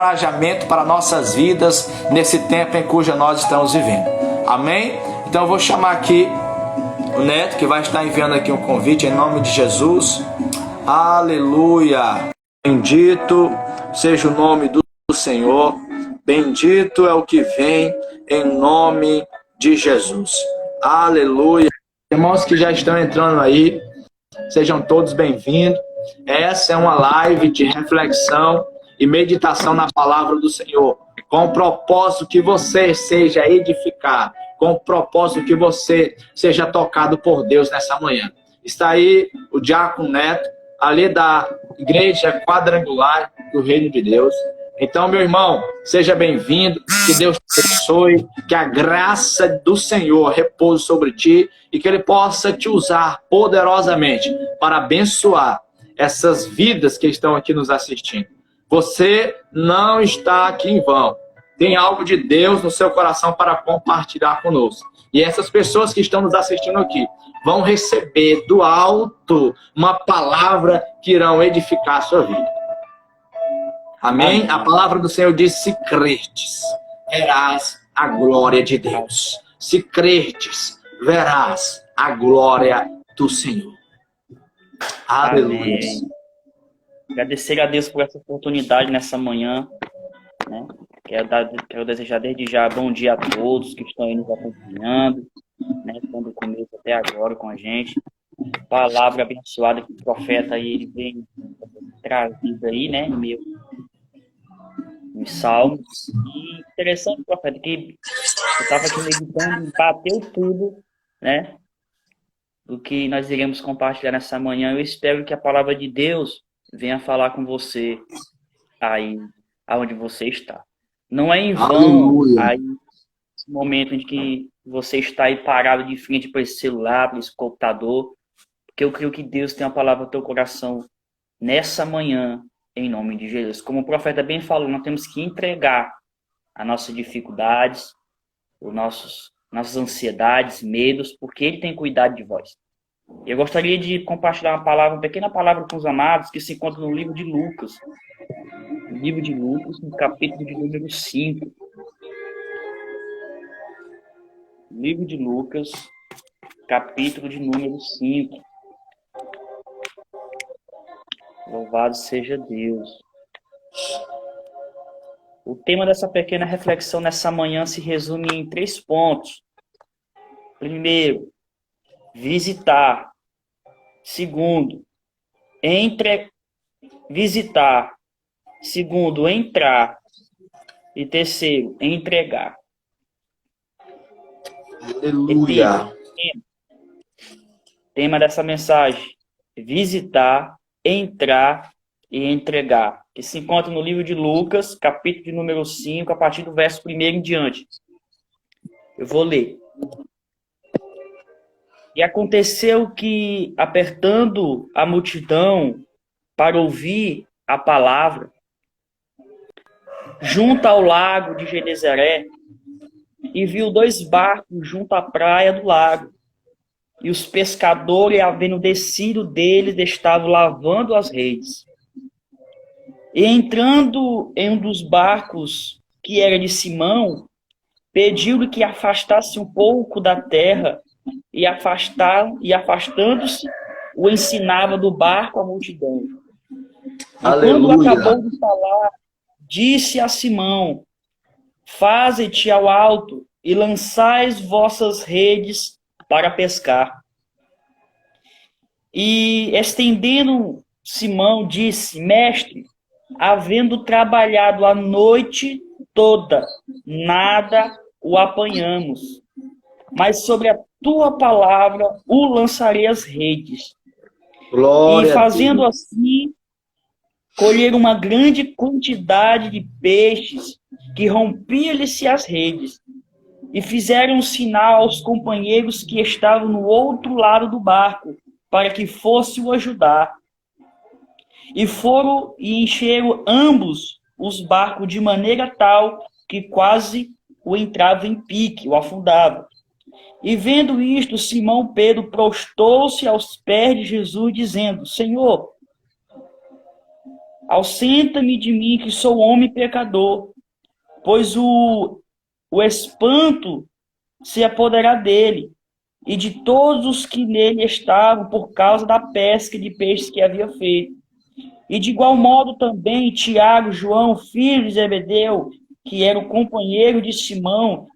encorajamento para nossas vidas nesse tempo em cuja nós estamos vivendo. Amém? Então eu vou chamar aqui o Neto, que vai estar enviando aqui um convite em nome de Jesus. Aleluia! Bendito seja o nome do Senhor. Bendito é o que vem em nome de Jesus. Aleluia! Irmãos que já estão entrando aí, sejam todos bem-vindos. Essa é uma live de reflexão e meditação na palavra do Senhor, com o propósito que você seja edificado, com o propósito que você seja tocado por Deus nessa manhã. Está aí o Diácono Neto, ali da Igreja Quadrangular do Reino de Deus. Então, meu irmão, seja bem-vindo, que Deus te abençoe, que a graça do Senhor repouse sobre ti e que Ele possa te usar poderosamente para abençoar essas vidas que estão aqui nos assistindo. Você não está aqui em vão. Tem algo de Deus no seu coração para compartilhar conosco. E essas pessoas que estão nos assistindo aqui vão receber do alto uma palavra que irão edificar a sua vida. Amém? A palavra do Senhor diz: se crerdes, verás a glória de Deus. Se crerdes, verás a glória do Senhor. Aleluia. Amém. Agradecer a Deus por essa oportunidade nessa manhã, né? Quero desejar desde já bom dia a todos que estão aí nos acompanhando, né? Desde o começo até agora com a gente. Palavra abençoada que o profeta aí, ele vem trazido aí, né? Em meio nos salmos. E interessante, profeta, que eu estava aqui meditando e bateu tudo, né? Do que nós iremos compartilhar nessa manhã. Eu espero que a palavra de Deus venha falar com você aí, aonde você está. Não é em vão aí, esse momento em que você está aí parado de frente para esse celular, para esse computador, porque eu creio que Deus tem uma palavra no teu coração nessa manhã, em nome de Jesus. Como o profeta bem falou, nós temos que entregar as nossas dificuldades, nossas ansiedades, medos, porque Ele tem cuidado de vós. Eu gostaria de compartilhar uma pequena palavra com os amados, que se encontra no livro de Lucas. Livro de Lucas, no capítulo de número 5. Livro de Lucas, capítulo de número 5. Louvado seja Deus. O tema dessa pequena reflexão nessa manhã se resume em 3 pontos. Primeiro, visitar. Segundo, visitar. Segundo, entrar. E terceiro, entregar. Aleluia. Tema dessa mensagem: visitar, entrar e entregar. Que se encontra no livro de Lucas, capítulo de número 5, a partir do verso 1 em diante. Eu vou ler. E aconteceu que, apertando a multidão para ouvir a palavra, junto ao lago de Genezaré, e viu 2 barcos junto à praia do lago. E os pescadores, havendo descido deles, estavam lavando as redes. E entrando em um dos barcos, que era de Simão, pediu-lhe que afastasse um pouco da terra, e afastando-se, o ensinava do barco a multidão. E quando acabou de falar, disse a Simão: faze-te ao alto e lançais vossas redes para pescar. E estendendo Simão, disse: mestre, havendo trabalhado a noite toda, nada o apanhamos, mas sobre a tua palavra o lançarei as redes. Glória e fazendo assim, colheram uma grande quantidade de peixes, que rompia-lhe-se as redes. E fizeram um sinal aos companheiros que estavam no outro lado do barco, para que fosse o ajudar. E foram e encheram ambos os barcos de maneira tal que quase o entrava em pique, o afundava. E vendo isto, Simão Pedro prostou-se aos pés de Jesus, dizendo: Senhor, Ausenta-me de mim, que sou homem pecador, pois o espanto se apoderará dele e de todos os que nele estavam por causa da pesca de peixes que havia feito. E de igual modo também Tiago, João, filho de Zebedeu, que era o companheiro de Simão,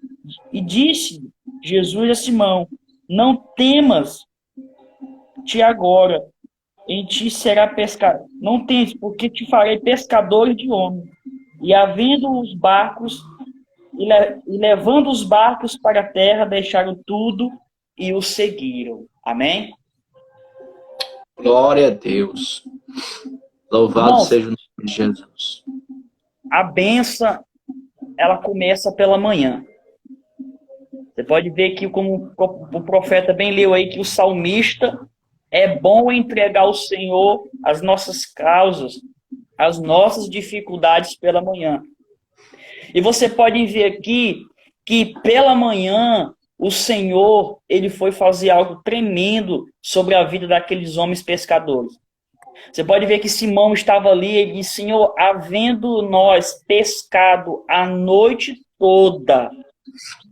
e disse Jesus a Simão: não temas, te agora, em ti será pescador. Não temas, porque te farei pescador de homens. E havendo os barcos, e levando os barcos para a terra, deixaram tudo e o seguiram. Amém? Glória a Deus. Louvado Irmãos, seja o nome de Jesus. a benção, ela começa pela manhã. Você pode ver que, como o profeta bem leu aí, que o salmista é bom entregar ao Senhor as nossas causas, as nossas dificuldades pela manhã. E você pode ver aqui que pela manhã o Senhor, ele foi fazer algo tremendo sobre a vida daqueles homens pescadores. Você pode ver que Simão estava ali e disse: Senhor, havendo nós pescado a noite toda,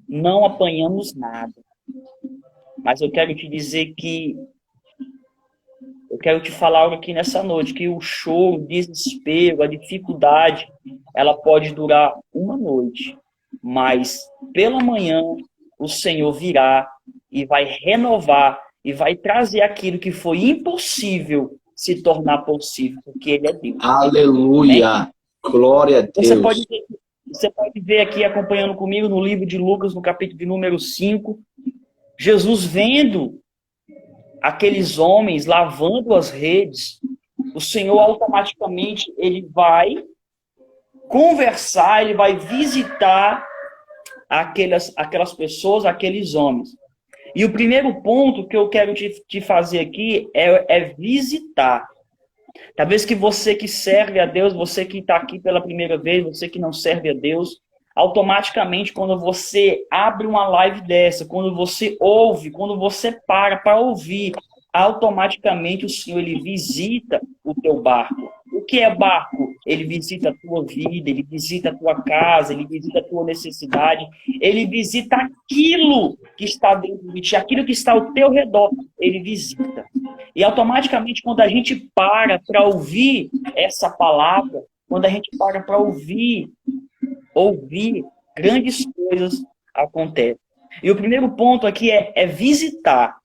não apanhamos nada. Mas eu quero te dizer que eu quero te falar algo aqui nessa noite, que o choro, o desespero, a dificuldade, ela pode durar uma noite, mas pela manhã o Senhor virá e vai renovar e vai trazer aquilo que foi impossível se tornar possível, porque Ele é Deus. Aleluia! Amém? Glória a Deus. Você pode ver aqui, acompanhando comigo, no livro de Lucas, no capítulo de número 5, Jesus vendo aqueles homens lavando as redes, o Senhor automaticamente ele vai conversar, ele vai visitar aquelas pessoas, aqueles homens. E o primeiro ponto que eu quero te fazer aqui é visitar. Talvez que você que serve a Deus, você que está aqui pela primeira vez, você que não serve a Deus, automaticamente quando você abre uma live dessa, quando você ouve, quando você para ouvir, automaticamente o Senhor ele visita o teu barco. O que é barco? Ele visita a tua vida, ele visita a tua casa, ele visita a tua necessidade, ele visita aquilo que está dentro de ti, aquilo que está ao teu redor, ele visita. E automaticamente quando a gente para ouvir essa palavra, quando a gente para ouvir, grandes coisas acontecem. E o primeiro ponto aqui é visitar.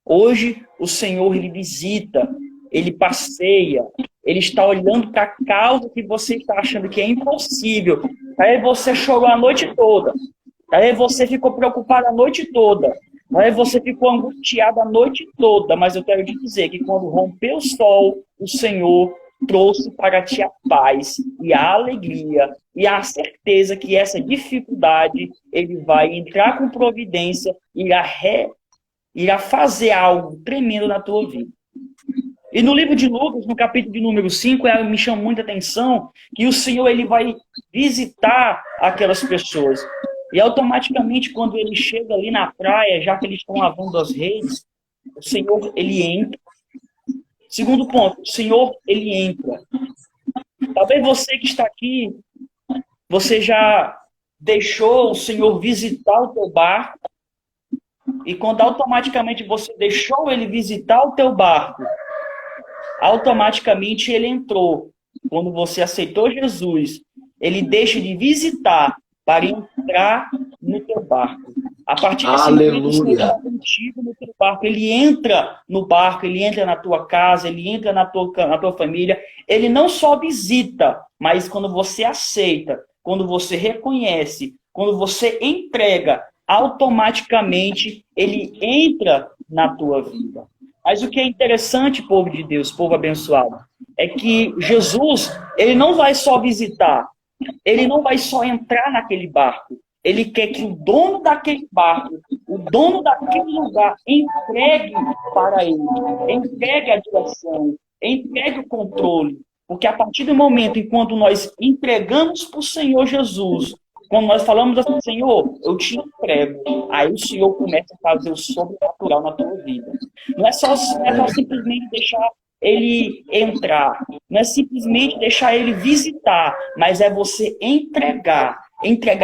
Hoje o Senhor ele visita, ele passeia, ele está olhando para a causa que você está achando que é impossível. Aí você chorou a noite toda. Aí você ficou preocupado a noite toda. Aí você ficou angustiado a noite toda. Mas eu quero te dizer que quando rompeu o sol, o Senhor trouxe para ti a paz e a alegria e a certeza que essa dificuldade ele vai entrar com providência e irá fazer algo tremendo na tua vida. E no livro de Lucas, no capítulo de número 5, me chama muita atenção que o Senhor ele vai visitar aquelas pessoas. E automaticamente, quando ele chega ali na praia, já que eles estão lavando as redes, o Senhor ele entra. Segundo ponto, o Senhor ele entra. Talvez você que está aqui, você já deixou o Senhor visitar o teu barco, e quando automaticamente você deixou ele visitar o teu barco, automaticamente ele entrou. Quando você aceitou Jesus, ele deixa de visitar para entrar no teu barco. A partir desse momento, o Senhor está contigo no teu barco. Ele entra no barco, ele entra na tua casa, ele entra na tua família. Ele não só visita, mas quando você aceita, quando você reconhece, quando você entrega, automaticamente ele entra na tua vida. Mas o que é interessante, povo de Deus, povo abençoado, é que Jesus, ele não vai só visitar, ele não vai só entrar naquele barco, ele quer que o dono daquele barco, o dono daquele lugar, entregue para ele, entregue a direção, entregue o controle, porque a partir do momento em quando nós entregamos para o Senhor Jesus, quando nós falamos assim, Senhor, eu te entrego, aí o Senhor começa a fazer o sobrenatural na tua vida. Não é só simplesmente deixar ele entrar, não é simplesmente deixar ele visitar, mas é você entregar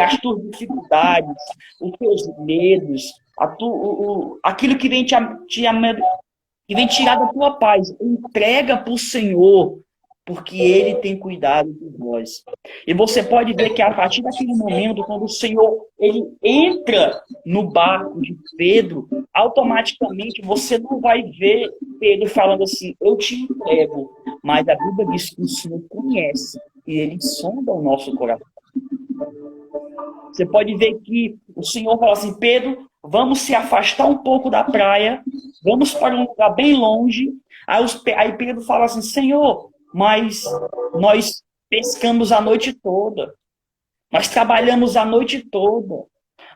as tuas dificuldades, os teus medos, aquilo que vem que vem tirar da tua paz. Entrega para o Senhor, porque Ele tem cuidado de nós. E você pode ver que a partir daquele momento, quando o Senhor ele entra no barco de Pedro, automaticamente você não vai ver Pedro falando assim, eu te entrego. Mas a Bíblia diz que o Senhor conhece e Ele sonda o nosso coração. Você pode ver que o Senhor fala assim, Pedro, vamos se afastar um pouco da praia, vamos para um lugar bem longe. Aí Pedro fala assim, Senhor, mas nós pescamos a noite toda, nós trabalhamos a noite toda,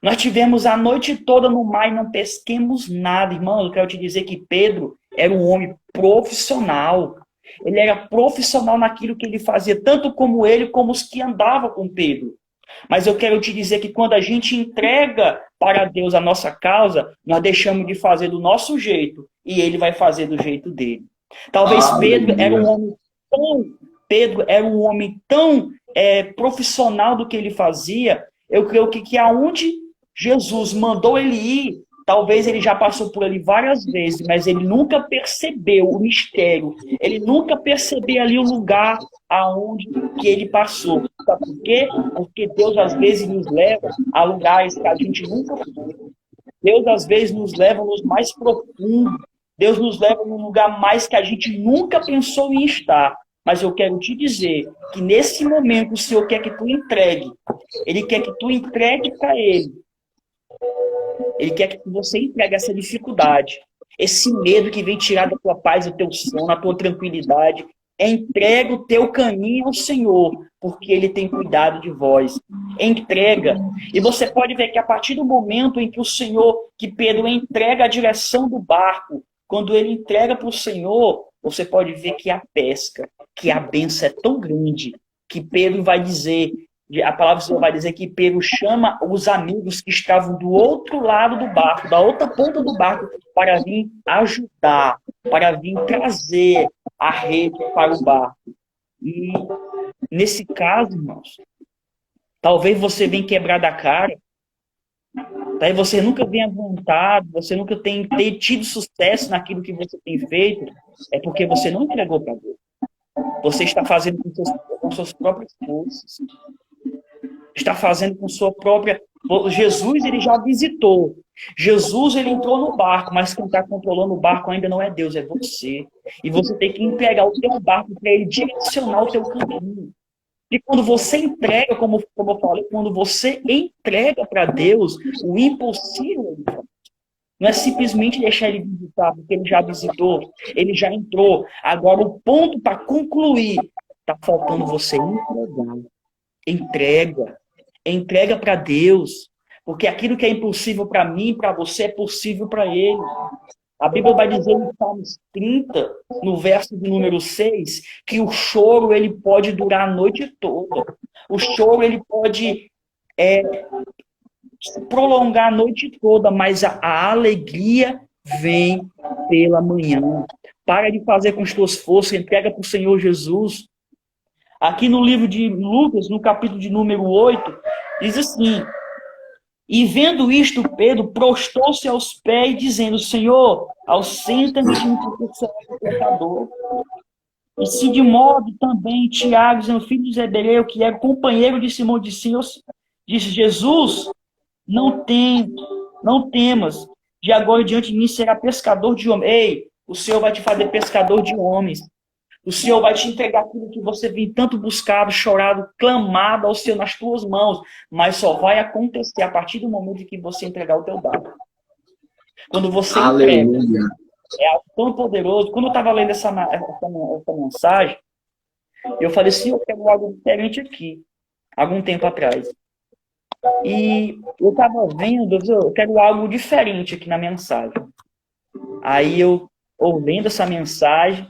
nós tivemos a noite toda no mar e não pesquemos nada. Irmão, eu quero te dizer que Pedro era um homem profissional. Ele era profissional naquilo que ele fazia, tanto como ele, como os que andavam com Pedro. Mas eu quero te dizer que quando a gente entrega para Deus a nossa causa, nós deixamos de fazer do nosso jeito e Ele vai fazer do jeito dele. Talvez Pedro era um homem tão profissional do que ele fazia, eu creio que aonde Jesus mandou ele ir, talvez ele já passou por ali várias vezes, mas ele nunca percebeu o mistério, ele nunca percebeu ali o lugar aonde que ele passou. Sabe por quê? Porque Deus às vezes nos leva a lugares que a gente nunca foi. Deus às vezes nos leva nos mais profundos. Deus nos leva num lugar mais que a gente nunca pensou em estar. Mas eu quero te dizer que nesse momento o Senhor quer que tu entregue. Ele quer que tu entregue para Ele. Ele quer que você entregue essa dificuldade, esse medo que vem tirar da tua paz, do teu sono, a tua tranquilidade. Entrega o teu caminho ao Senhor, porque Ele tem cuidado de vós. Entrega. E você pode ver que a partir do momento em que o Senhor, que Pedro entrega a direção do barco, quando ele entrega para o Senhor, você pode ver que a pesca, que a bênção é tão grande, que Pedro vai dizer, a palavra do Senhor vai dizer que Pedro chama os amigos que estavam do outro lado do barco, da outra ponta do barco, para vir ajudar, para vir trazer a rede para o barco. E nesse caso, irmãos, talvez você venha quebrar da cara, talvez você nunca venha aguentado, você nunca tenha tido sucesso naquilo que você tem feito, é porque você não entregou para Deus. Você está fazendo com suas próprias forças. Está fazendo com sua própria... Jesus, ele já visitou. Jesus, ele entrou no barco, mas quem está controlando o barco ainda não é Deus, é você. E você tem que entregar o teu barco para ele direcionar o teu caminho. E quando você entrega, como eu falei, quando você entrega para Deus o impossível, não é simplesmente deixar ele visitar, porque ele já visitou, ele já entrou. Agora, o ponto para concluir, está faltando você entregar. Entrega para Deus, porque aquilo que é impossível para mim, para você, é possível para Ele. A Bíblia vai dizer em Salmos 30, no verso de número 6, que o choro ele pode durar a noite toda. O choro ele pode prolongar a noite toda, mas a alegria vem pela manhã. Para de fazer com as tuas forças, entrega para o Senhor Jesus. Aqui no livro de Lucas, no capítulo de número 8, diz assim: e vendo isto, Pedro prostou-se aos pés, dizendo: Senhor, ausenta-me de mim, porque sou pecador. E se de modo também Tiago, seu filho de Zebedeu, que era companheiro de Simão, disse Jesus, não temas, de agora em diante de mim será pescador de homens. Ei, o Senhor vai te fazer pescador de homens. O Senhor vai te entregar aquilo que você vem tanto buscado, chorado, clamado ao Senhor nas tuas mãos. Mas só vai acontecer a partir do momento em que você entregar o teu barco. Quando você entrega, é algo tão poderoso. Quando eu estava lendo essa mensagem, eu falei assim, eu quero algo diferente aqui, algum tempo atrás. E eu estava vendo, eu quero algo diferente aqui na mensagem. Aí eu ouvindo essa mensagem,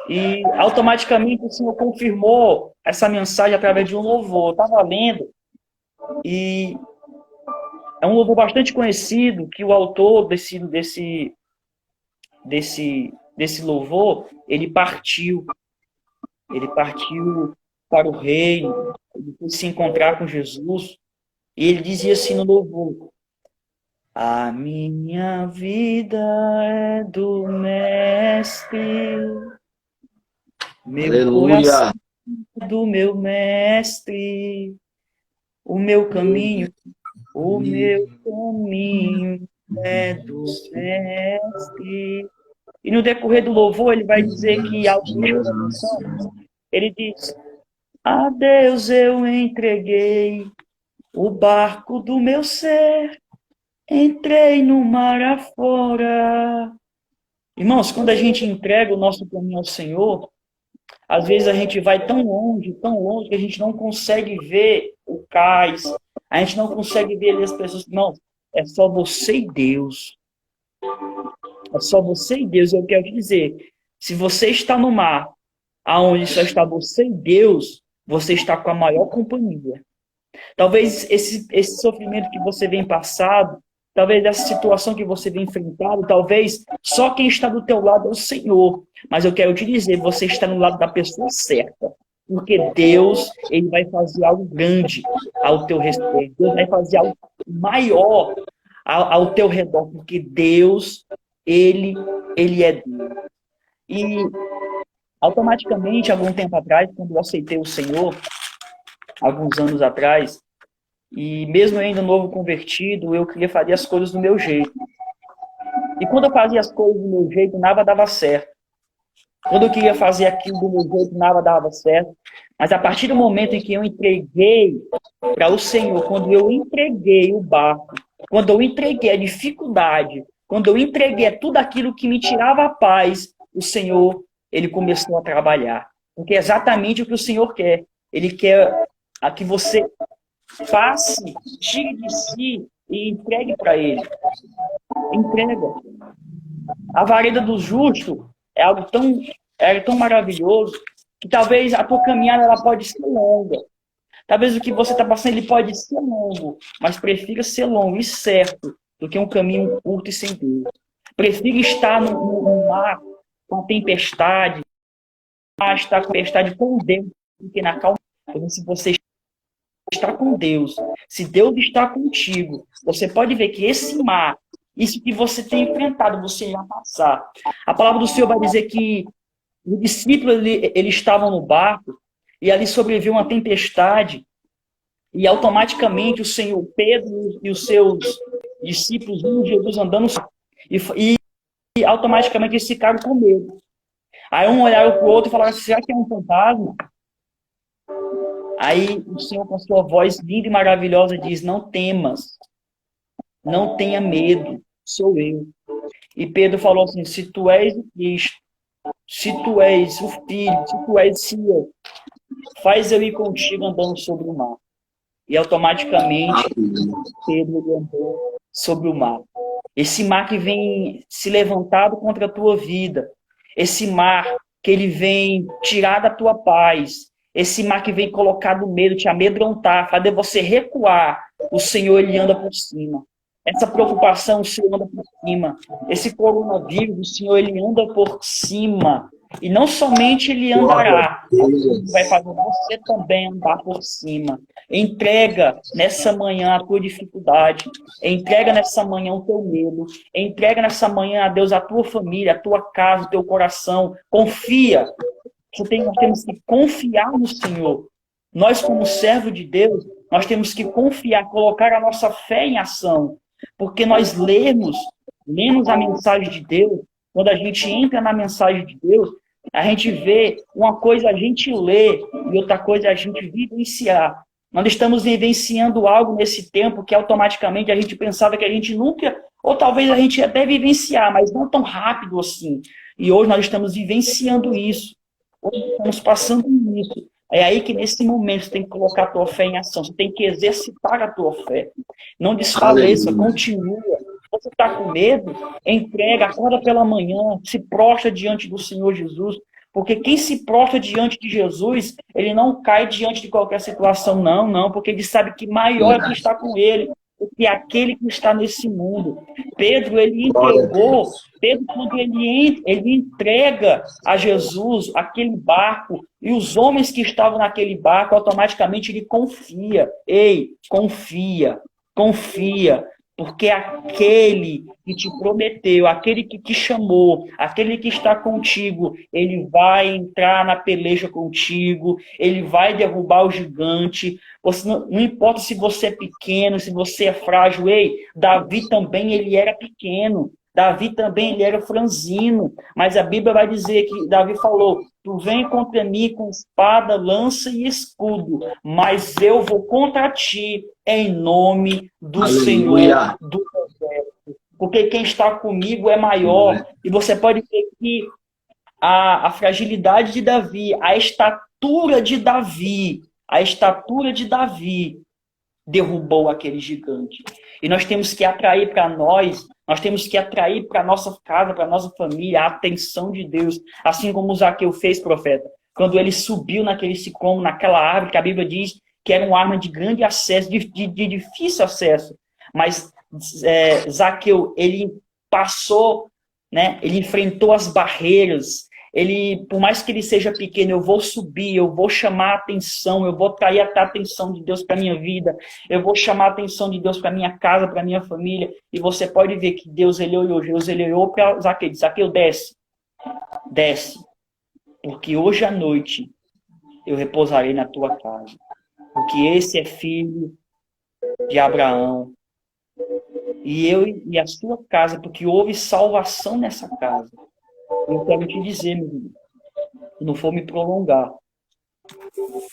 e automaticamente o Senhor confirmou essa mensagem através de um louvor. Eu estava lendo, e é um louvor bastante conhecido, que o autor desse desse louvor, ele partiu. Ele partiu para o reino, ele foi se encontrar com Jesus. E ele dizia assim no louvor: a minha vida é do Mestre, meu coração Aleluia. é do meu Mestre, o meu caminho é do Mestre. E no decorrer do louvor, ele vai dizer que, ao fechar a canção, ele diz: a Deus eu entreguei o barco do meu ser, entrei no mar afora. Irmãos, quando a gente entrega o nosso caminho ao Senhor, às vezes a gente vai tão longe, que a gente não consegue ver o cais, a gente não consegue ver ali as pessoas. Não, é só você e Deus. É só você e Deus. Eu quero te dizer, se você está no mar, aonde só está você e Deus, você está com a maior companhia. Talvez esse sofrimento que você vem passado, talvez essa situação que você vem enfrentado, talvez só quem está do teu lado é o Senhor. Mas eu quero te dizer, você está no lado da pessoa certa. Porque Deus, ele vai fazer algo grande ao teu respeito. Deus vai fazer algo maior ao teu redor. Porque Deus, ele é Deus. E automaticamente, algum tempo atrás, quando eu aceitei o Senhor, alguns anos atrás, e mesmo ainda novo convertido, eu queria fazer as coisas do meu jeito. E quando eu fazia as coisas do meu jeito, nada dava certo. Quando eu queria fazer aquilo do meu jeito, nada dava certo. Mas a partir do momento em que eu entreguei para o Senhor, quando eu entreguei o barco, quando eu entreguei a dificuldade, quando eu entreguei tudo aquilo que me tirava a paz, o Senhor, ele começou a trabalhar. Porque é exatamente o que o Senhor quer. Ele quer que você passe, tire de si e entregue para ele. Entrega. A vareda do justo é algo tão maravilhoso que talvez a tua caminhada ela pode ser longa. Talvez o que você está passando ele pode ser longo, mas prefira ser longo e certo do que um caminho curto e sem Deus. Prefira estar no mar com a tempestade, estar com a tempestade com Deus do que na calma. Porque se você está com Deus, se Deus está contigo, você pode ver que esse mar, isso que você tem enfrentado, você já passar. A palavra do Senhor vai dizer que os discípulos eles estavam no barco e ali sobreveio uma tempestade e automaticamente o Senhor Pedro e os seus discípulos viram Jesus andando e automaticamente eles ficaram com medo. Aí um olharam para o outro e falaram: será que é um fantasma? Aí o Senhor, com a sua voz linda e maravilhosa, diz: não temas, não tenha medo, sou eu. E Pedro falou assim: se tu és o Cristo, se tu és o Filho, se tu és Senhor, faz eu ir contigo andando sobre o mar. E automaticamente Pedro andou sobre o mar. Esse mar que vem se levantado contra a tua vida, esse mar que ele vem tirar da tua paz, esse mar que vem colocar do medo, te amedrontar, fazer você recuar, o Senhor ele anda por cima. Essa preocupação, o Senhor anda por cima. Esse coronavírus, o Senhor ele anda por cima. E não somente ele andará, ele vai fazer você também andar por cima. Entrega nessa manhã a tua dificuldade, entrega nessa manhã o teu medo, entrega nessa manhã a Deus a tua família, a tua casa, o teu coração. Confia. Nós temos que confiar no Senhor. Nós, como servo de Deus, nós temos que confiar, colocar a nossa fé em ação. Porque nós lemos a mensagem de Deus, quando a gente entra na mensagem de Deus, a gente vê uma coisa a gente lê e outra coisa a gente vivenciar. Nós estamos vivenciando algo nesse tempo que automaticamente a gente pensava que a gente nunca, ou talvez a gente até vivenciar, mas não tão rápido assim. E hoje nós estamos vivenciando isso. Hoje estamos passando isso. É aí que nesse momento você tem que colocar a tua fé em ação. Você tem que exercitar a tua fé. Não desfaleça, continua. Você está com medo? Entrega, acorda pela manhã, se prostra diante do Senhor Jesus. Porque quem se prostra diante de Jesus, ele não cai diante de qualquer situação, não, porque ele sabe que maior é quem está com ele. do que aquele que está nesse mundo. Pedro, ele Glória a entregou, Deus. Pedro, quando ele entrega a Jesus aquele barco, e os homens que estavam naquele barco, automaticamente ele confia. Ei, confia, confia. Porque aquele que te prometeu, aquele que te chamou, aquele que está contigo, ele vai entrar na peleja contigo, ele vai derrubar o gigante. Você não importa se você é pequeno, se você é frágil. Ei, Davi também ele era pequeno. Davi também ele era franzino. Mas a Bíblia vai dizer que Davi falou: tu vem contra mim com espada, lança e escudo, mas eu vou contra ti em nome do Aleluia. Senhor do Exército. Porque quem está comigo é maior. E você pode ver que a fragilidade de Davi, a estatura de Davi derrubou aquele gigante. E nós temos que atrair para nós temos que atrair para a nossa casa, para a nossa família, a atenção de Deus. Assim como o Zaqueu fez, profeta. Quando ele subiu naquele sicômoro, naquela árvore, que a Bíblia diz que era uma árvore de grande acesso, de difícil acesso. Mas Zaqueu, ele passou, né? Ele enfrentou as barreiras. Ele, por mais que ele seja pequeno, eu vou subir, eu vou chamar a atenção, eu vou atrair a atenção de Deus para minha vida, eu vou chamar a atenção de Deus para minha casa, para minha família. E você pode ver que Deus ele olhou para Zaqueu, disse: Zaqueu, desce, desce, porque hoje à noite eu repousarei na tua casa, porque esse é filho de Abraão, e eu e a sua casa, porque houve salvação nessa casa. Eu quero te dizer, meu irmão, se não for me prolongar,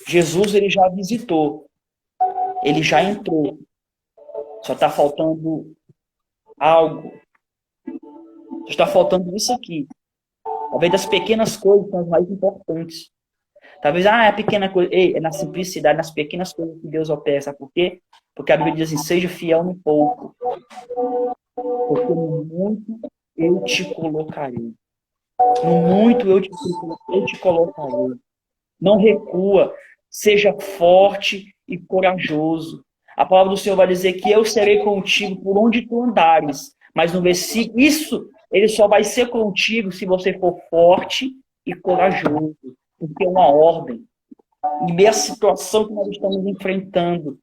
Jesus ele já visitou, ele já entrou, só está faltando algo, só está faltando isso aqui. Talvez das pequenas coisas são as mais importantes. Talvez, é pequena coisa. Ei, é na simplicidade, nas pequenas coisas que Deus opera. Sabe por quê? Porque a Bíblia diz assim: seja fiel no pouco, porque no muito eu te colocarei. No muito eu te colocarei. Não recua, seja forte e corajoso. A palavra do Senhor vai dizer que eu serei contigo por onde tu andares. Mas no versículo, isso, ele só vai ser contigo se você for forte e corajoso. Porque é uma ordem. E meio a situação que nós estamos enfrentando.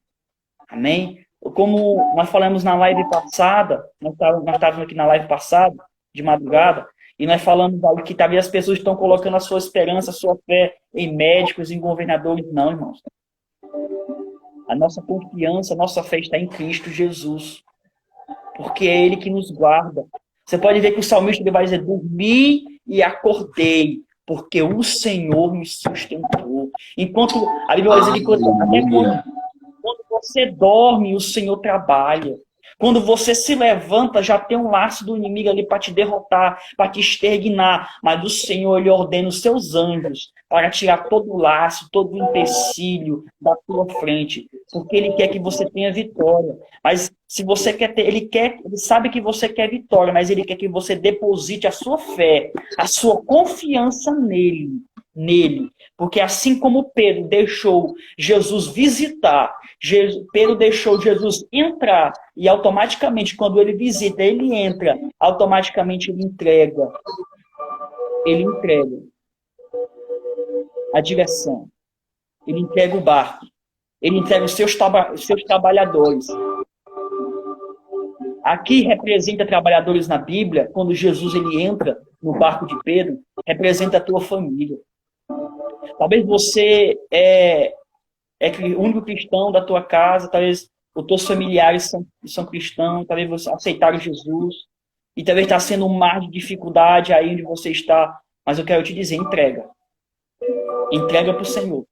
Amém? Como nós falamos na live passada, nós estávamos aqui na live passada, de madrugada, e nós falamos algo que talvez as pessoas estão colocando a sua esperança, a sua fé em médicos, em governadores. Não, irmãos. A nossa confiança, a nossa fé está em Cristo Jesus. Porque é Ele que nos guarda. Você pode ver que o salmista ele vai dizer: dormi e acordei, porque o Senhor me sustentou. Enquanto a Bíblia vai dizer que quando você dorme, o Senhor trabalha. Quando você se levanta, já tem um laço do inimigo ali para te derrotar, para te exterminar. Mas o Senhor, Ele ordena os seus anjos para tirar todo o laço, todo o empecilho da tua frente. Porque Ele quer que você tenha vitória. Mas se você quer ter, Ele sabe que você quer vitória, mas Ele quer que você deposite a sua fé, a sua confiança nele. Porque assim como Pedro deixou Jesus visitar, Pedro deixou Jesus entrar, e automaticamente, quando ele visita, ele entra, automaticamente ele entrega a direção, ele entrega o barco, ele entrega os seus trabalhadores. Aqui representa trabalhadores na Bíblia, quando Jesus ele entra no barco de Pedro, representa a tua família. Talvez você é o único cristão da tua casa, talvez os teus familiares são cristãos, talvez você aceitaram Jesus, e talvez está sendo um mar de dificuldade aí onde você está, mas eu quero te dizer, entrega para o Senhor.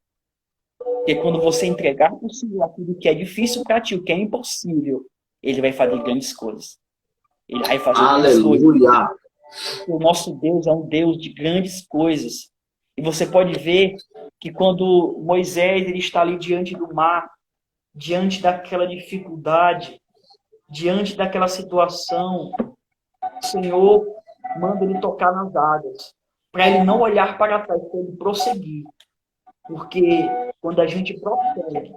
Porque quando você entregar para o Senhor aquilo que é difícil para ti, o que é impossível, Ele vai fazer grandes coisas. Ele vai fazer grandes coisas. O nosso Deus é um Deus de grandes coisas. E você pode ver que quando Moisés ele está ali diante do mar, diante daquela dificuldade, diante daquela situação, o Senhor manda ele tocar nas águas, para ele não olhar para trás, para ele prosseguir. Porque quando a gente prossegue,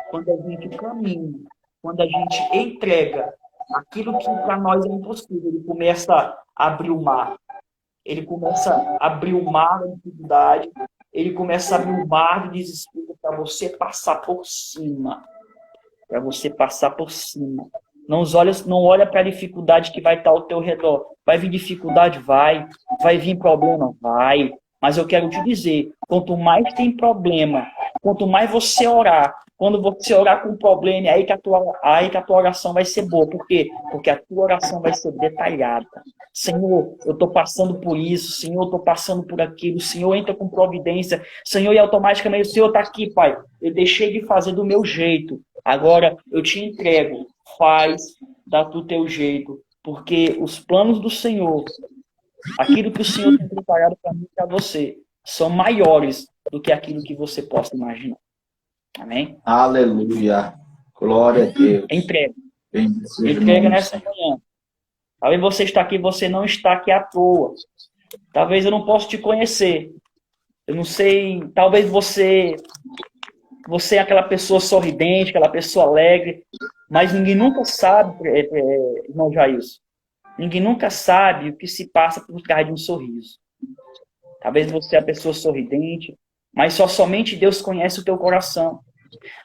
quando a gente caminha, quando a gente entrega aquilo que para nós é impossível, ele começa a abrir o mar. Ele começa a abrir o mar da dificuldade, ele começa a abrir o mar do desespero para você passar por cima. Para você passar por cima. Não olha para a dificuldade que vai estar ao teu redor. Vai vir dificuldade? Vai vir problema? Vai. Mas eu quero te dizer, quanto mais tem problema, quanto mais você orar, quando você orar com problema, aí que a tua oração vai ser boa. Por quê? Porque a tua oração vai ser detalhada. Senhor, eu estou passando por isso. Senhor, eu estou passando por aquilo. Senhor, entra com providência. Senhor, e automaticamente o Senhor está aqui, Pai. Eu deixei de fazer do meu jeito. Agora eu te entrego. Faz do teu jeito. Porque os planos do Senhor, aquilo que o Senhor tem preparado para mim e para você, são maiores do que aquilo que você possa imaginar. Amém? Aleluia. Glória a Deus. Entrega. Entrega nessa manhã. Talvez você está aqui, você não está aqui à toa. Talvez eu não possa te conhecer. Eu não sei, talvez você é aquela pessoa sorridente, aquela pessoa alegre, mas ninguém nunca sabe, irmão Jailson, ninguém nunca sabe o que se passa por trás de um sorriso. Talvez você é a pessoa sorridente, mas somente Deus conhece o teu coração.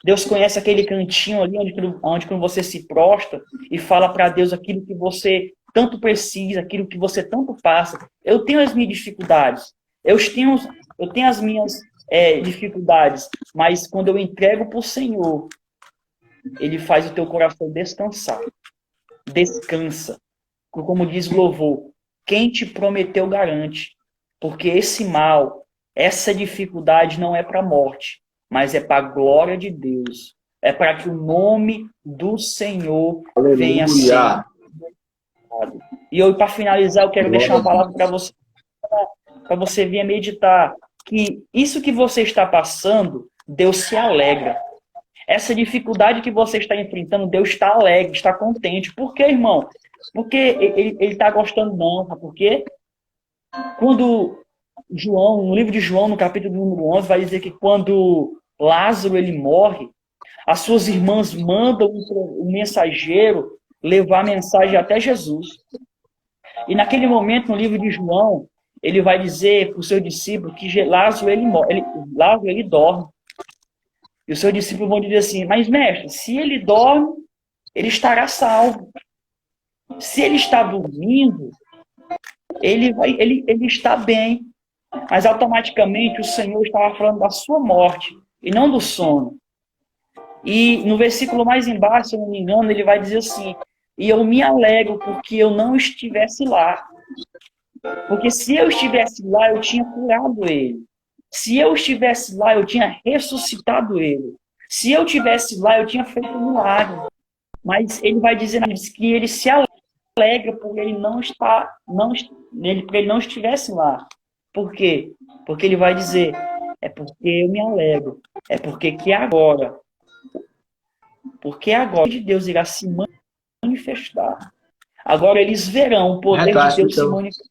Deus conhece aquele cantinho ali onde quando você se prostra e fala para Deus aquilo que você tanto precisa, aquilo que você tanto passa. Eu tenho as minhas dificuldades, eu tenho as minhas dificuldades, mas quando eu entrego para o Senhor, Ele faz o teu coração descansar. Descansa. Como diz o louvor, quem te prometeu garante. Porque esse mal, essa dificuldade não é para a morte, mas é para a glória de Deus. É para que o nome do Senhor venha a ser. E para finalizar, eu quero deixar uma palavra para você vir a meditar. Que isso que você está passando, Deus se alegra. Essa dificuldade que você está enfrentando, Deus está alegre, está contente. Por quê, irmão? Porque ele está gostando, não. Sabe por quê? Quando João, no livro de João, no capítulo número 11, vai dizer que quando Lázaro ele morre, as suas irmãs mandam um mensageiro levar a mensagem até Jesus. E naquele momento, no livro de João, ele vai dizer para o seu discípulo que Lázaro ele dorme. E os seus discípulos vão dizer assim, mas mestre, se ele dorme, ele estará salvo. Se ele está dormindo, ele está bem. Mas automaticamente o Senhor estava falando da sua morte e não do sono. E no versículo mais embaixo, se eu não me engano, ele vai dizer assim, e eu me alegro porque eu não estivesse lá. Porque se eu estivesse lá, eu tinha curado ele. Se eu estivesse lá, eu tinha ressuscitado ele. Se eu estivesse lá, eu tinha feito um milagre. Mas ele vai dizer que ele se alegra por ele não estar, ele não estivesse lá. Por quê? Porque ele vai dizer, é porque eu me alegro. É porque agora de Deus irá se manifestar. Agora eles verão o poder de Deus se manifestar.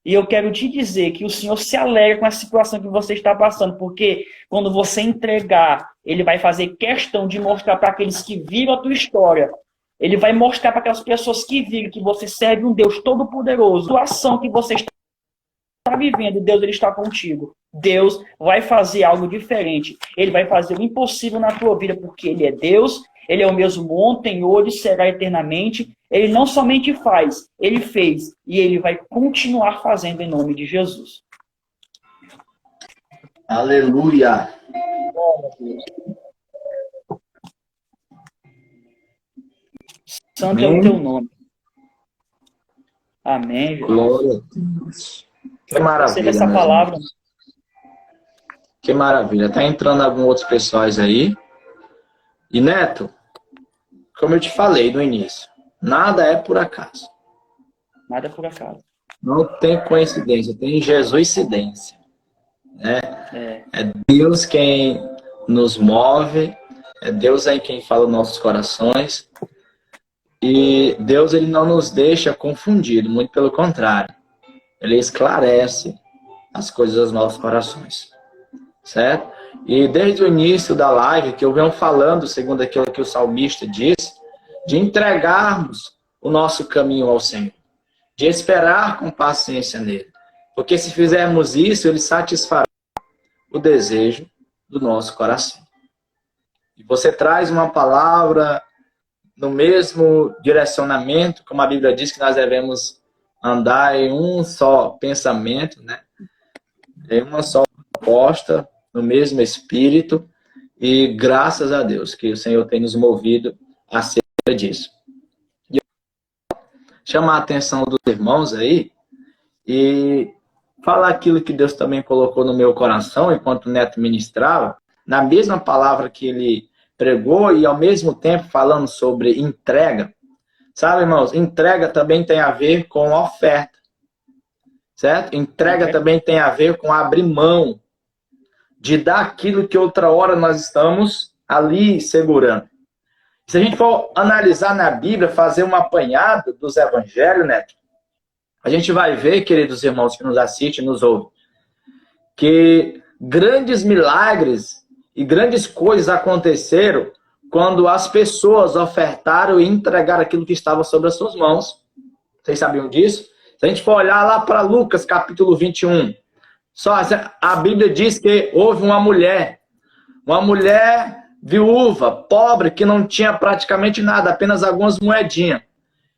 E eu quero te dizer que o Senhor se alegra com a situação que você está passando, porque quando você entregar, Ele vai fazer questão de mostrar para aqueles que viram a tua história. Ele vai mostrar para aquelas pessoas que viram que você serve um Deus todo-poderoso. A situação que você está vivendo, Deus ele está contigo. Deus vai fazer algo diferente. Ele vai fazer o impossível na tua vida, porque Ele é Deus, Ele é o mesmo ontem, hoje, será eternamente. Ele não somente faz, Ele fez. E Ele vai continuar fazendo em nome de Jesus. Aleluia! Santo é o teu nome. Amém, Jesus. Glória a Deus. Que maravilha. Essa palavra. Que maravilha. Tá entrando alguns outros pessoais aí. E Neto, como eu te falei no início, nada é por acaso. Nada é por acaso. Não tem coincidência, tem Jesuscidência. Né? É Deus quem nos move, é Deus aí quem fala nos nossos corações. E Deus ele não nos deixa confundido, muito pelo contrário. Ele esclarece as coisas dos nossos corações. Certo? E desde o início da live, que eu venho falando, segundo aquilo que o salmista disse, de entregarmos o nosso caminho ao Senhor, de esperar com paciência nele. Porque se fizermos isso, ele satisfará o desejo do nosso coração. E você traz uma palavra no mesmo direcionamento, como a Bíblia diz que nós devemos andar em um só pensamento, né? Em uma só proposta, no mesmo espírito, e graças a Deus que o Senhor tem nos movido acerca disso. E eu vou chamar a atenção dos irmãos aí e falar aquilo que Deus também colocou no meu coração enquanto o Neto ministrava, na mesma palavra que ele pregou e ao mesmo tempo falando sobre entrega. Sabe, irmãos, entrega também tem a ver com oferta, certo? Entrega também tem a ver com abrir mão de dar aquilo que outra hora nós estamos ali segurando. Se a gente for analisar na Bíblia, fazer um apanhado dos evangelhos, Neto, a gente vai ver, queridos irmãos que nos assistem e nos ouvem, que grandes milagres e grandes coisas aconteceram quando as pessoas ofertaram e entregaram aquilo que estava sobre as suas mãos. Vocês sabiam disso? Se a gente for olhar lá para Lucas, capítulo 21, só a Bíblia diz que houve uma mulher viúva, pobre, que não tinha praticamente nada, apenas algumas moedinhas.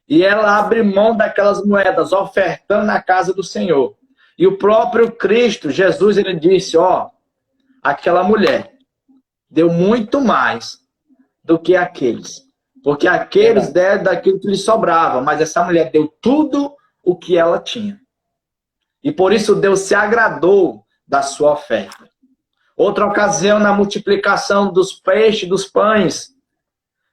E ela abre mão daquelas moedas, ofertando na casa do Senhor. E o próprio Cristo, Jesus, ele disse, ó, aquela mulher deu muito mais do que aqueles. Porque aqueles deram daquilo que lhes sobrava, mas essa mulher deu tudo o que ela tinha. E por isso Deus se agradou da sua oferta. Outra ocasião, na multiplicação dos peixes, dos pães.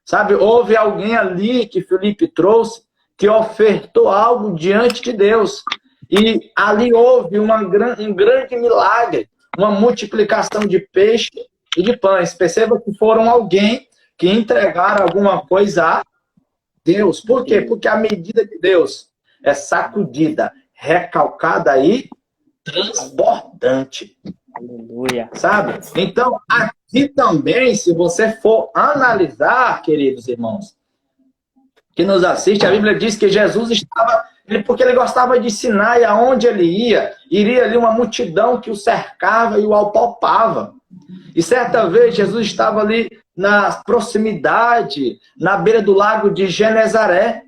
Sabe, houve alguém ali que Filipe trouxe, que ofertou algo diante de Deus. E ali houve um grande milagre, uma multiplicação de peixe e de pães. Perceba que foram alguém que entregaram alguma coisa a Deus. Por quê? Porque a medida de Deus é sacudida, recalcada e transbordante. Aleluia. Sabe? Então, aqui também, se você for analisar, queridos irmãos, que nos assiste, a Bíblia diz que Jesus estava, porque ele gostava de ensinar, e aonde ele ia, iria ali uma multidão que o cercava e o apalpava. E certa vez, Jesus estava ali na proximidade, na beira do lago de Genezaré.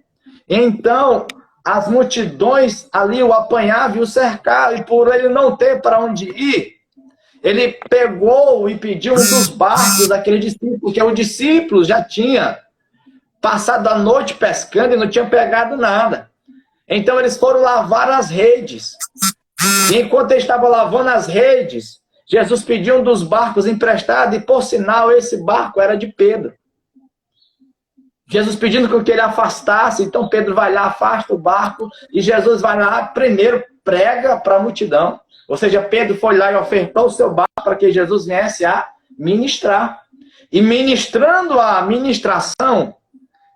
Então, as multidões ali o apanhavam e o cercavam, e por ele não ter para onde ir, ele pegou e pediu um dos barcos daquele discípulo, porque o discípulo já tinha passado a noite pescando e não tinha pegado nada. Então eles foram lavar as redes. E enquanto ele estava lavando as redes, Jesus pediu um dos barcos emprestado, e por sinal esse barco era de Pedro. Jesus pedindo que ele afastasse, então Pedro vai lá, afasta o barco, e Jesus vai lá, primeiro prega para a multidão. Ou seja, Pedro foi lá e ofertou o seu barco para que Jesus viesse a ministrar. E ministrando a ministração,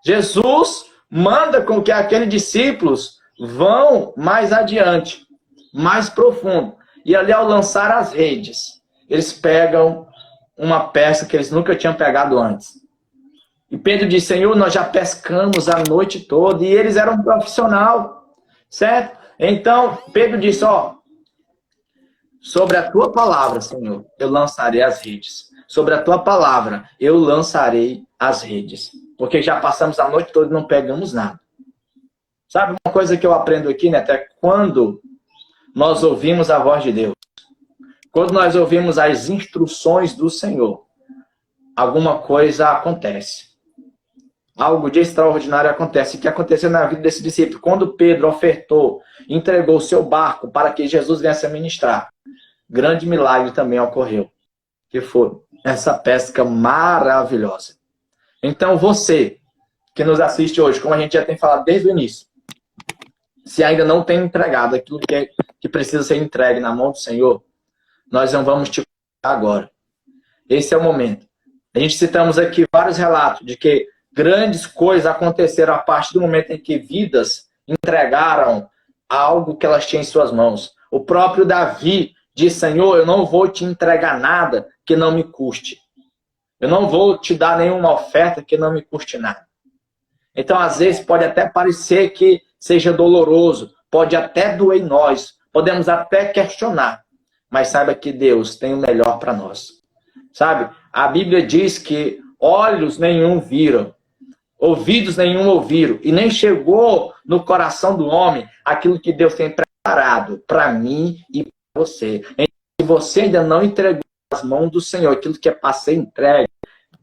Jesus manda com que aqueles discípulos vão mais adiante, mais profundo. E ali, ao lançar as redes, eles pegam uma pesca que eles nunca tinham pegado antes. E Pedro disse, Senhor, nós já pescamos a noite toda. E eles eram profissional, certo? Então, Pedro disse, ó, sobre a tua palavra, Senhor, eu lançarei as redes. Sobre a tua palavra, eu lançarei as redes. Porque já passamos a noite toda e não pegamos nada. Sabe uma coisa que eu aprendo aqui, né? Até quando nós ouvimos a voz de Deus, quando nós ouvimos as instruções do Senhor, alguma coisa acontece. Algo de extraordinário acontece. O que aconteceu na vida desse discípulo? Quando Pedro ofertou, entregou o seu barco para que Jesus viesse a ministrar, grande milagre também ocorreu, que foi essa pesca maravilhosa. Então você, que nos assiste hoje, como a gente já tem falado desde o início, se ainda não tem entregado aquilo que precisa ser entregue na mão do Senhor, nós não vamos te contar agora. Esse é o momento. A gente citamos aqui vários relatos de que grandes coisas aconteceram a partir do momento em que vidas entregaram algo que elas tinham em suas mãos. O próprio Davi Diz, Senhor, eu não vou te entregar nada que não me custe. Eu não vou te dar nenhuma oferta que não me custe nada. Então, às vezes, pode até parecer que seja doloroso, pode até doer em nós, podemos até questionar, mas saiba que Deus tem o melhor para nós. Sabe? A Bíblia diz que olhos nenhum viram, ouvidos nenhum ouviram, e nem chegou no coração do homem aquilo que Deus tem preparado para mim e para você. Então, se você ainda não entregou nas mãos do Senhor aquilo que é para ser entregue,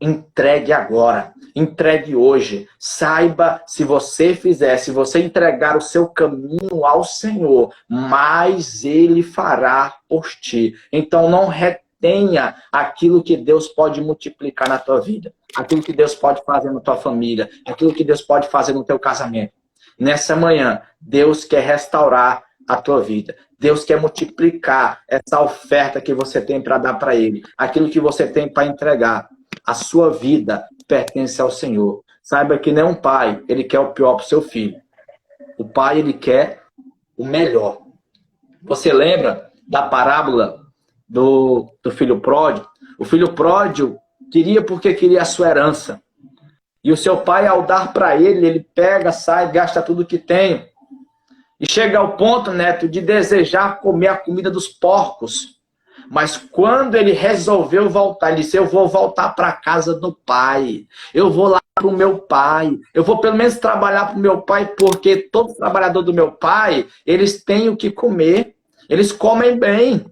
entregue agora, entregue hoje. Saiba, se você fizer, se você entregar o seu caminho ao Senhor, mais Ele fará por ti. Então não retenha aquilo que Deus pode multiplicar na tua vida, aquilo que Deus pode fazer na tua família, aquilo que Deus pode fazer no teu casamento. Nessa manhã, Deus quer restaurar a tua vida. Deus quer multiplicar essa oferta que você tem para dar para Ele, aquilo que você tem para entregar. A sua vida pertence ao Senhor. Saiba que nem um pai, ele quer o pior para o seu filho. O pai, ele quer o melhor. Você lembra da parábola do filho pródigo? O filho pródigo queria porque queria a sua herança. E o seu pai, ao dar para ele, ele pega, sai, gasta tudo que tem. E chega ao ponto, Neto, de desejar comer a comida dos porcos. Mas quando ele resolveu voltar, ele disse, eu vou voltar para a casa do pai. Eu vou lá para o meu pai. Eu vou pelo menos trabalhar para o meu pai, porque todo trabalhador do meu pai, eles têm o que comer. Eles comem bem.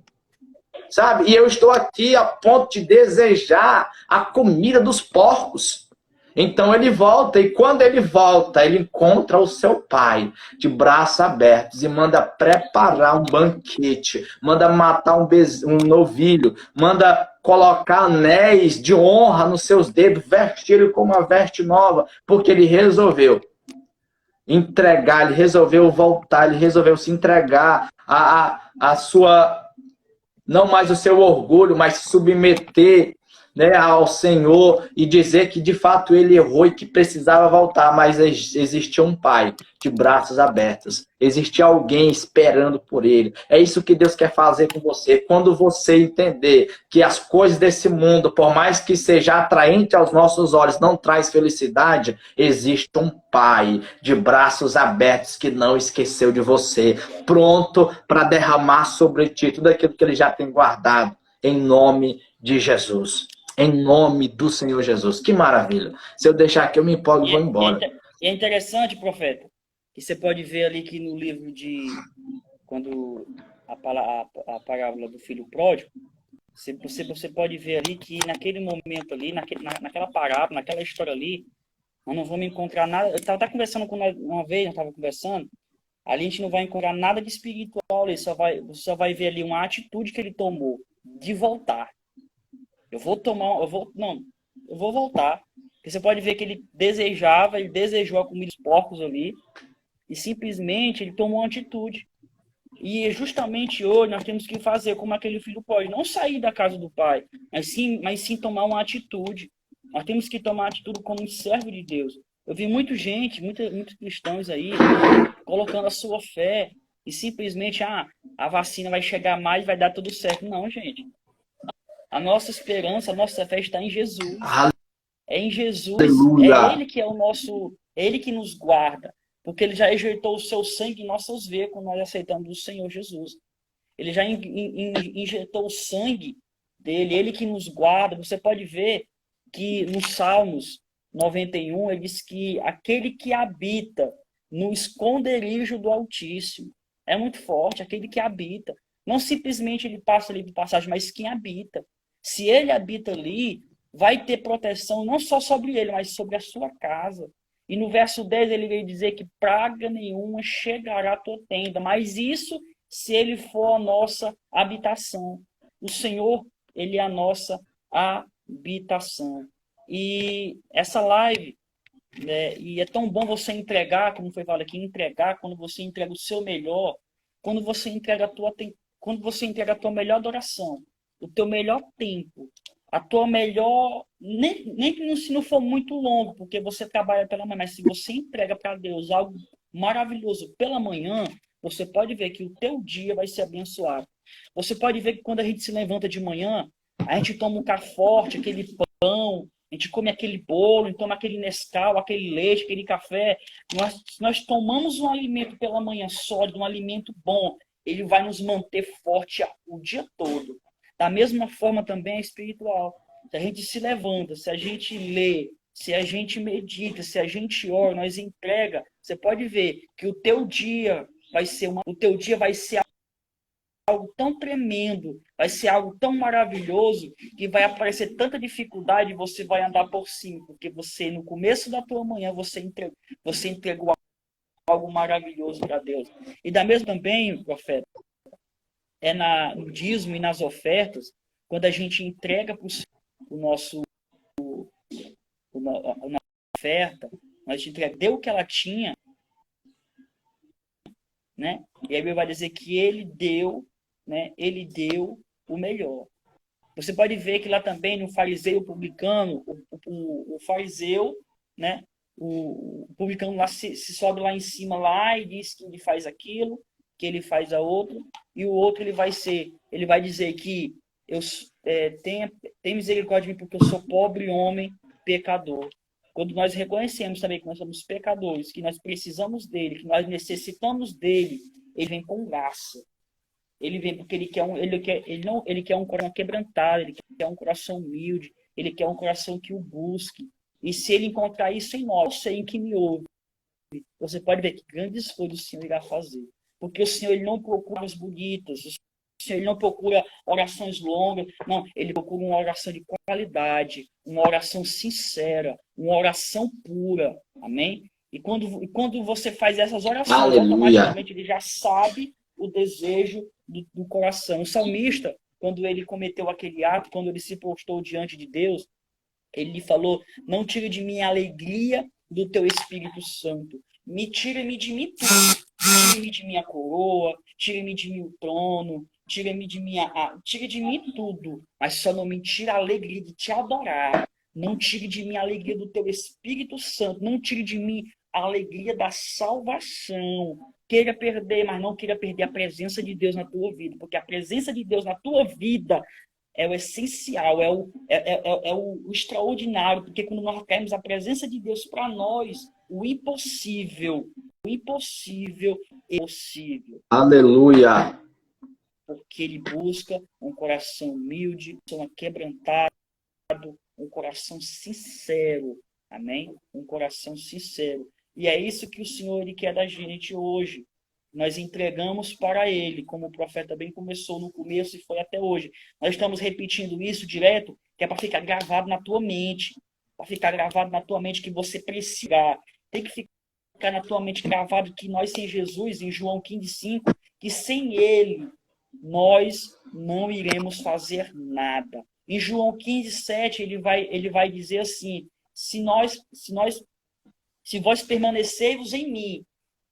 Sabe? E eu estou aqui a ponto de desejar a comida dos porcos. Então ele volta, e quando ele volta, ele encontra o seu pai de braços abertos e manda preparar um banquete, manda matar um novilho, manda colocar anéis de honra nos seus dedos, vestir ele com uma veste nova, porque ele resolveu entregar, ele resolveu voltar, ele resolveu se entregar a sua, não mais o seu orgulho, mas se submeter, né, ao Senhor e dizer que de fato ele errou e que precisava voltar, mas existia um pai de braços abertos, existia alguém esperando por ele. É isso que Deus quer fazer com você. Quando você entender que as coisas desse mundo, por mais que seja atraente aos nossos olhos, não traz felicidade, existe um pai de braços abertos que não esqueceu de você, pronto para derramar sobre ti tudo aquilo que ele já tem guardado, em nome de Jesus. Em nome do Senhor Jesus. Que maravilha. Se eu deixar aqui, eu me empolgo e vou embora. E é interessante, profeta, que você pode ver ali que no livro de... Quando a parábola do filho pródigo, você pode ver ali que naquele momento ali, naquela parábola, naquela história ali, nós não vamos encontrar nada... Eu estava até conversando com uma vez, eu estava conversando, ali a gente não vai encontrar nada de espiritual, você só vai ver ali uma atitude que ele tomou de voltar. Eu vou voltar. Porque você pode ver que ele desejou a comida dos porcos ali, e simplesmente ele tomou uma atitude. E justamente hoje nós temos que fazer como aquele filho pode, não sair da casa do pai, mas sim tomar uma atitude. Nós temos que tomar atitude como um servo de Deus. Eu vi muitos cristãos aí colocando a sua fé e simplesmente, a vacina vai chegar mais, vai dar tudo certo. Não, gente. A nossa esperança, a nossa fé está em Jesus. É em Jesus. Aleluia. É Ele que é o nosso... É Ele que nos guarda. Porque Ele já injetou o seu sangue em nossas veias quando nós aceitamos o Senhor Jesus. Ele já injetou o sangue dele. Ele que nos guarda. Você pode ver que nos Salmos 91, ele diz que aquele que habita no esconderijo do Altíssimo. É muito forte, aquele que habita. Não simplesmente ele passa ali por passagem, mas quem habita. Se ele habita ali, vai ter proteção não só sobre ele, mas sobre a sua casa. E no verso 10 ele vai dizer que praga nenhuma chegará à tua tenda. Mas isso se ele for a nossa habitação. O Senhor, ele é a nossa habitação. E essa live, e é tão bom você entregar, como foi falado aqui, entregar quando você entrega o seu melhor, quando você entrega a tua melhor adoração, o teu melhor tempo, a tua melhor... Nem se não for muito longo, porque você trabalha pela manhã, mas se você entrega para Deus algo maravilhoso pela manhã, você pode ver que o teu dia vai ser abençoado. Você pode ver que quando a gente se levanta de manhã, a gente toma um café forte, aquele pão, a gente come aquele bolo, toma aquele Nescau, aquele leite, aquele café. Nós tomamos um alimento pela manhã sólido, um alimento bom, ele vai nos manter forte o dia todo. Da mesma forma também é espiritual. Se a gente se levanta, se a gente lê, se a gente medita, se a gente ora, nós entrega, você pode ver que o teu dia vai ser algo tão tremendo, vai ser algo tão maravilhoso, que vai aparecer tanta dificuldade e você vai andar por cima, porque você, no começo da tua manhã, você entregou algo maravilhoso para Deus. E da mesma também, profeta, no dízimo e nas ofertas, quando a gente entrega para o nosso a nossa oferta, nós te entrega, deu o que ela tinha, né? E aí ele vai dizer que ele deu, né? Ele deu o melhor. Você pode ver que lá também no fariseu publicano, o fariseu, né? O publicano lá se sobe lá em cima lá e diz que ele faz aquilo, que ele faz a outra, e o outro ele vai dizer que tem misericórdia de mim porque eu sou pobre homem pecador. Quando nós reconhecemos também que nós somos pecadores, que nós precisamos dele, que nós necessitamos dele, ele vem com graça. Ele vem porque ele quer um coração quebrantado, ele quer um coração humilde, ele quer um coração que o busque. E se ele encontrar isso em nós, você em que me ouve, você pode ver que grandes coisas o Senhor irá fazer. Porque o Senhor ele não procura as bonitas, o Senhor ele não procura orações longas, não, ele procura uma oração de qualidade, uma oração sincera, uma oração pura. Amém? E quando você faz essas orações, automaticamente ele já sabe o desejo do coração. O salmista, quando ele cometeu aquele ato, quando ele se postou diante de Deus, ele falou: não tire de mim a alegria do teu Espírito Santo. Tire-me de mim tudo. Tire-me de mim a coroa, tire-me de mim o trono, tire-me de mim tire de mim tudo, mas só não me tire a alegria de te adorar. Não tire de mim a alegria do teu Espírito Santo. Não tire de mim a alegria da salvação. Queira perder, mas não queira perder a presença de Deus na tua vida, porque a presença de Deus na tua vida é o essencial, é o extraordinário, porque quando nós queremos a presença de Deus para nós, o impossível é possível. Aleluia! Porque ele busca um coração humilde, um coração quebrantado, um coração sincero. Amém? Um coração sincero. E é isso que o Senhor ele quer da gente hoje. Nós entregamos para Ele, como o profeta bem começou no começo e foi até hoje. Nós estamos repetindo isso direto, que é para ficar gravado na tua mente. Para ficar gravado na tua mente que você precisa. Tem que ficar na tua mente gravado que nós sem Jesus, em João 15,5, que sem Ele nós não iremos fazer nada. Em João 15,7, ele vai dizer assim: se vós permanecereis em mim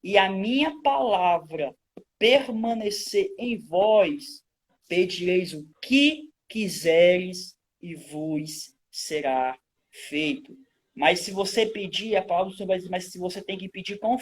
e a minha palavra permanecer em vós, pedireis o que quiseres e vos será feito. Mas se você pedir, a palavra do Senhor vai dizer, mas se você tem que pedir com